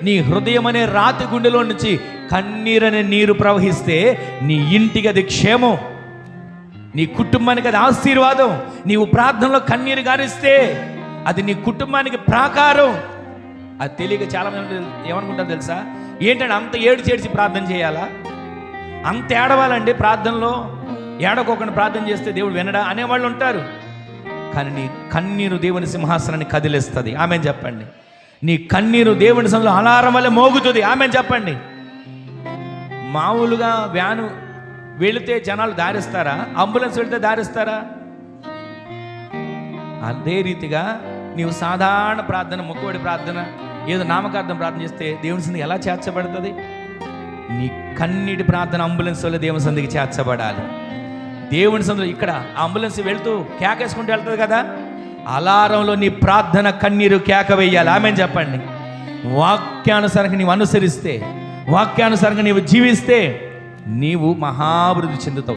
నీ హృదయం అనే రాతి గుండెలో నుంచి కన్నీరనే నీరు ప్రవహిస్తే నీ ఇంటికి అది క్షేమం, నీ కుటుంబానికి అది ఆశీర్వాదం. నీవు ప్రార్థనలో కన్నీరు గారిస్తే అది నీ కుటుంబానికి ప్రాకారం. అది తెలియక చాలామంది ఏమనుకుంటారు తెలుసా, ఏంటంటే అంత ఏడ్చి ప్రార్థన చేయాలా, అంత ఏడవాలండి ప్రార్థనలో, ఏడకోకుండా ప్రార్థన చేస్తే దేవుడు వినడా అనేవాళ్ళు ఉంటారు. కానీ నీ కన్నీరు దేవుని సింహాసనాన్ని కదిలిస్తుంది. ఆమెను చెప్పండి. నీ కన్నీరు దేవుని సన్నిధిలో అలారం వల్ల మోగుతుంది. ఆమెను చెప్పండి. మామూలుగా వ్యాను వెళితే జనాలు దారిస్తారా? అంబులెన్స్ వెళితే దారిస్తారా? అదే రీతిగా నీవు సాధారణ ప్రార్థన, మొక్కుబడి ప్రార్థన, ఏదో నామకార్థం ప్రార్థన చేస్తే దేవుని సన్నిధికి ఎలా చేర్చబడుతుంది? నీ కన్నీటి ప్రార్థన అంబులెన్స్ వల్ల దేవుని సన్నిధికి చేర్చబడాలి. దేవుని సన్నిధిలో ఇక్కడ అంబులెన్స్ వెళ్తూ కేకేసుకుంటూ వెళ్తుంది కదా, అలారంలో నీ ప్రార్థన కన్నీరు కేక వేయాలి. ఆమెను చెప్పండి. వాక్యానుసారంగా నీవు అనుసరిస్తే, వాక్యానుసారంగా నీవు జీవిస్తే నీవు మహాభివృద్ధి చెందుతావు.